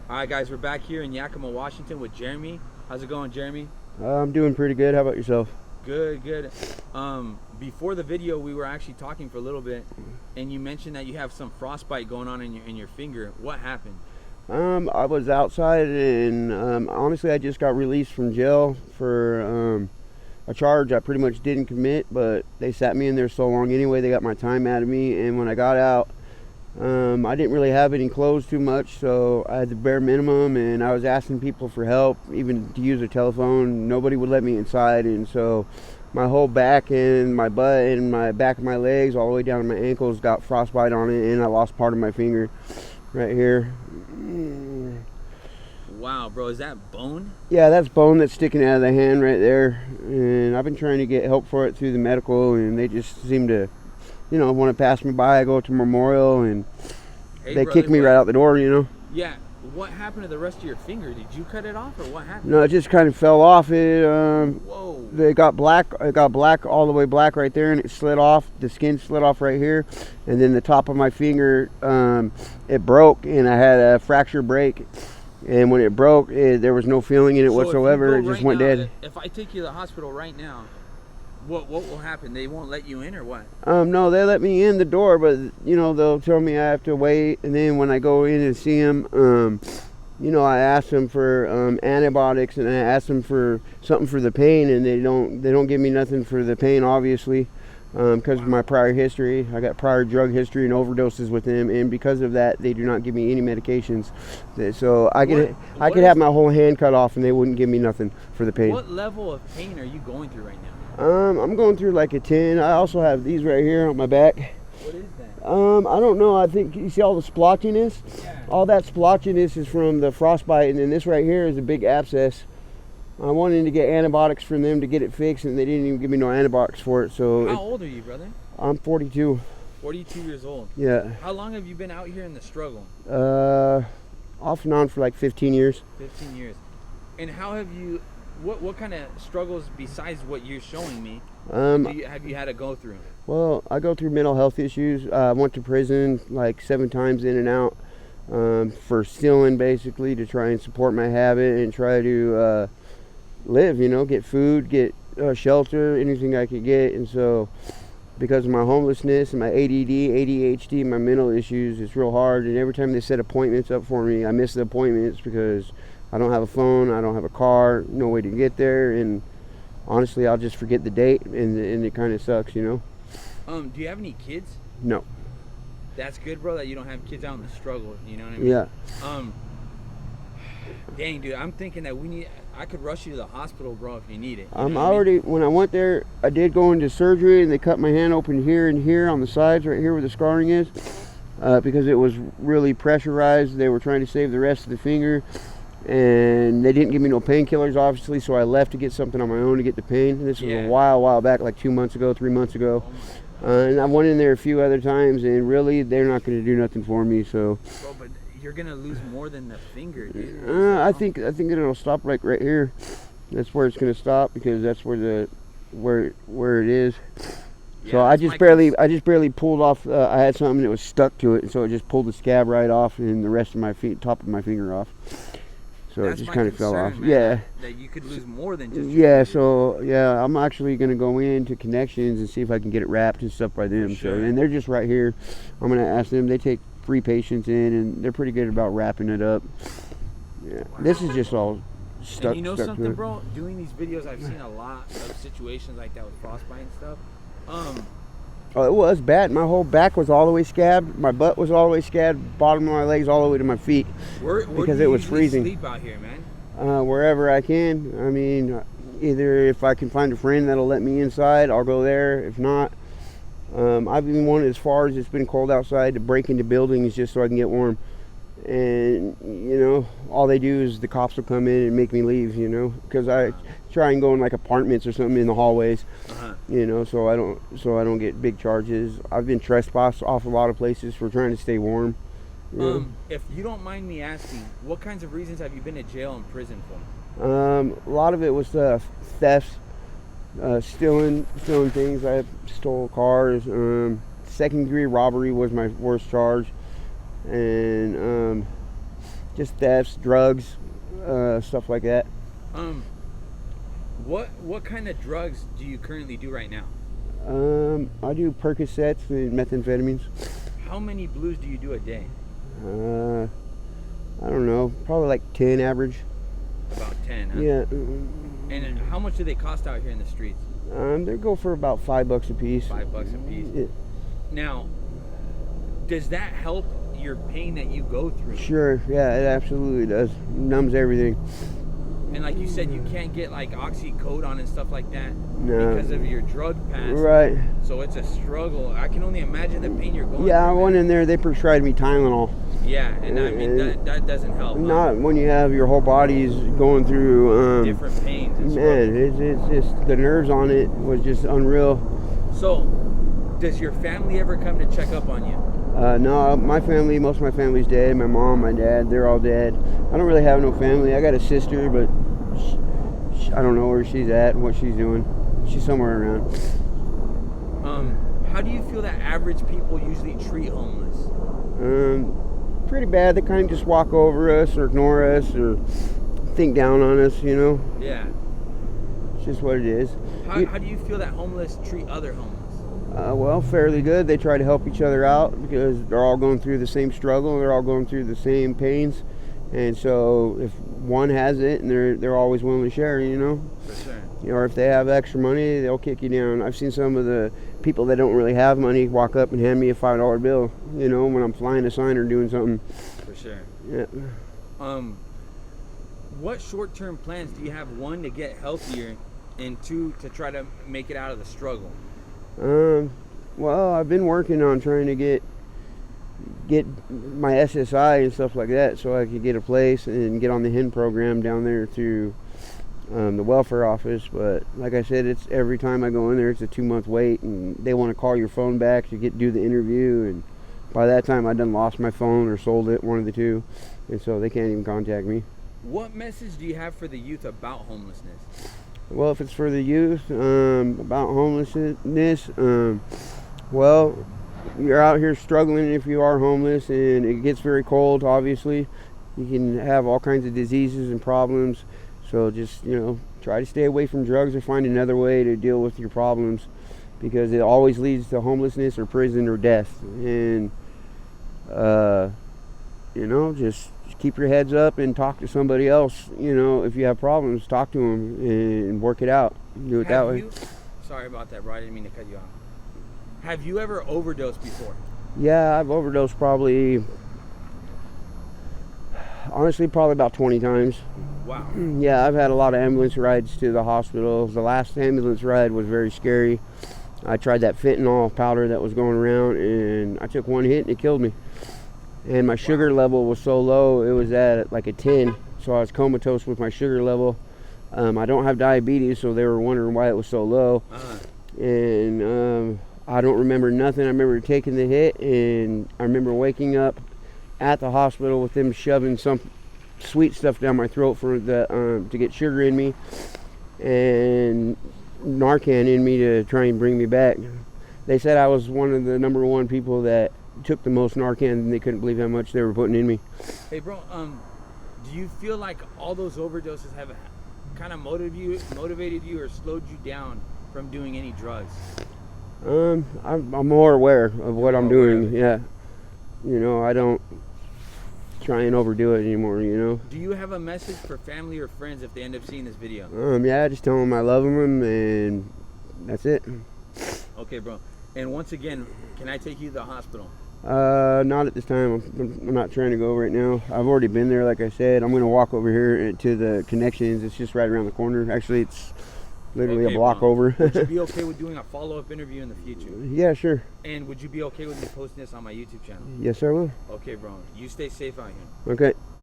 All right, guys, we're back here in Yakima, Washington with Jeremy. How's it going, Jeremy? I'm doing pretty good. How about yourself? Good, good. Before the video, we were actually talking for a little bit, and you mentioned that you have some frostbite going on in your finger. What happened? I was outside, and honestly, I just got released from jail for a charge I pretty much didn't commit, but they sat me in there so long anyway. They got my time out of me, and when I got out, I didn't really have any clothes too much, so I had the bare minimum, and I was asking people for help, even to use a telephone. Nobody would let me inside, and so my whole back and my butt and my back of my legs all the way down to my ankles got frostbite on it, and I lost part of my finger right here. Wow, bro, is that bone? Yeah, that's bone that's sticking out of the hand right there, and I've been trying to get help for it through the medical, and they just seem to, want to pass me by. I go to Memorial, and they kick me right out the door, Yeah, what happened to the rest of your finger? Did you cut it off, or what happened? No, it just kind of fell off. Whoa. It got black. It got black, all the way black right there, and it slid off. The skin slid off right here, and then the top of my finger, it broke, and I had a fracture break. And when it broke, there was no feeling in it whatsoever. It just went dead. If I take you to the hospital right now, what will happen? They won't let you in, or what? No, they let me in the door, but they'll tell me I have to wait. And then when I go in and see them, I ask them for antibiotics, and I ask them for something for the pain, and they don't give me nothing for the pain, obviously, because of my prior history. I got prior drug history and overdoses with them, and because of that, they do not give me any medications. So I could have my whole hand cut off, and they wouldn't give me nothing for the pain. What level of pain are you going through right now? I'm going through like a 10. I also have these right here on my back. What is that? I don't know. I think you see all the splotchiness. Yeah. All that splotchiness is from the frostbite, and then this right here is a big abscess. I wanted to get antibiotics from them to get it fixed, and they didn't even give me no antibiotics for it. So how old are you, brother? I'm 42. 42 years old. Yeah. How long have you been out here in the struggle? Off and on for like 15 years. 15 years. And how have you? What kind of struggles besides what you're showing me have you had to go through? Well, I go through mental health issues. I went to prison like 7 times in and out for stealing, basically, to try and support my habit and try to live, get food, get shelter, anything I could get. And so because of my homelessness and my ADD, ADHD, my mental issues, it's real hard. And every time they set appointments up for me, I miss the appointments because I don't have a phone, I don't have a car, no way to get there, and honestly, I'll just forget the date, and it kind of sucks, Do you have any kids? No. That's good, bro, that you don't have kids out in the struggle, you know what I mean? Yeah. Dang, dude, I'm thinking that I could rush you to the hospital, bro, if you need it. When I went there, I did go into surgery, and they cut my hand open here and here on the sides, right here where the scarring is, because it was really pressurized. They were trying to save the rest of the finger. And they didn't give me no painkillers, obviously, so I left to get something on my own to get the pain. This was a while back, like 2 months ago, 3 months ago. And I went in there a few other times, and really, they're not going to do nothing for me. So, bro, but you're going to lose more than the finger, dude. I think it'll stop like right here. That's where it's going to stop, because that's where it is. Yeah, so I just barely pulled off. I had something that was stuck to it, and so it just pulled the scab right off, and the rest of my top of my finger off. So that's it just kind of fell off. Man, yeah. That you could lose more than just. Yeah. So yeah, I'm actually gonna go into Connections and see if I can get it wrapped and stuff by them. Sure. So, and they're just right here. I'm gonna ask them. They take free patients in, and they're pretty good about wrapping it up. Yeah. Wow. This is just all stuck. And stuck something, bro? Doing these videos, I've seen a lot of situations like that with frostbite and stuff. Oh, it was bad. My whole back was all the way scabbed. My butt was all the way scabbed. Bottom of my legs all the way to my feet. Where because do you it was freezing. Sleep out here, man? Wherever I can. I mean, either if I can find a friend that'll let me inside, I'll go there. If not, I've even wanted as far as it's been cold outside to break into buildings just so I can get warm. And all they do is the cops will come in and make me leave. Because I try and go in like apartments or something in the hallways. So I don't get big charges. I've been trespassed off a lot of places for trying to stay warm. If you don't mind me asking, what kinds of reasons have you been to jail and prison for? A lot of it was thefts, stealing things. I stole cars. Second-degree robbery was my worst charge, and just thefts, drugs, stuff like that. What kind of drugs do you currently do right now? I do Percocets and methamphetamines. How many blues do you do a day? I don't know, probably like 10 average. About 10, huh? Yeah. And how much do they cost out here in the streets? They go for about $5 a piece. $5 a piece. Yeah. Now, does that help your pain that you go through? Sure, yeah, it absolutely does. Numbs everything. And like you said, you can't get like oxycodone and stuff like that No. because of your drug past. Right. So it's a struggle. I can only imagine the pain you're going Yeah, I through. went in there, they prescribed me Tylenol. Yeah, and I mean that doesn't help. huh? Not when you have your whole body's going through Different pains. And man, struggles. it's just the nerves on it was just unreal. So, does your family ever come to check up on you? No, my family, most of my family's dead. My mom, my dad, they're all dead. I don't really have no family. I got a sister, but I don't know where she's at and what she's doing. She's somewhere around. How do you feel that average people usually treat homeless? Pretty bad. They kind of just walk over us or ignore us or think down on us, you know. Yeah. It's just what it is. How do you feel that homeless treat other homeless? Well, fairly good. They try to help each other out because they're all going through the same struggle. They're all going through the same pains. And so if one has it, and they're always willing to share, you know. For sure. You know, or if they have extra money, they'll kick you down. I've seen some of the people that don't really have money walk up and hand me a $5 bill, you know, when I'm flying a sign or doing something. For sure. Yeah. What short-term plans do you have? One, to get healthier, and two, to try to make it out of the struggle. Well, I've been working on trying to get my SSI and stuff like that, so I could get a place and get on the HIN program down there through the welfare office. But like I said, it's every time I go in there, it's a 2-month wait, and they want to call your phone back to do the interview, and by that time I done lost my phone or sold it, one of the two, and so they can't even contact me. What message do you have for the youth about homelessness? Well, if it's for the youth, about homelessness, well, you're out here struggling if you are homeless, and it gets very cold, obviously. You can have all kinds of diseases and problems, so just, you know, try to stay away from drugs or find another way to deal with your problems, because it always leads to homelessness or prison or death. And, you know, just keep your heads up and talk to somebody else. You know, if you have problems, talk to them and work it out. Do it that way. Sorry about that, bro. I didn't mean to cut you off. Have you ever overdosed before? Yeah, I've overdosed probably about 20 times. Wow. Yeah, I've had a lot of ambulance rides to the hospitals. The last ambulance ride was very scary. I tried that fentanyl powder that was going around, and I took one hit and it killed me. And my sugar level was so low, it was at like a 10, so I was comatose with my sugar level. I don't have diabetes, so they were wondering why it was so low. And I don't remember nothing. I remember taking the hit, and I remember waking up at the hospital with them shoving some sweet stuff down my throat for the to get sugar in me, and Narcan in me to try and bring me back. They said I was one of the number one people that took the most Narcan, and they couldn't believe how much they were putting in me. Hey, bro, do you feel like all those overdoses have kind of motivated you or slowed you down from doing any drugs? I'm more aware of what I'm doing. Yeah, you know, I don't try and overdo it anymore. You know. Do you have a message for family or friends if they end up seeing this video? Yeah, just tell them I love them, and that's it. Okay, bro. And once again, can I take you to the hospital? Not at this time. I'm not trying to go right now. I've already been there, like I said. I'm going to walk over here to the Connections. It's just right around the corner. Actually, it's literally a block over. Would you be okay with doing a follow-up interview in the future? Yeah, sure. And would you be okay with me posting this on my YouTube channel? Yes, I will. Okay, bro. You stay safe out here. Okay.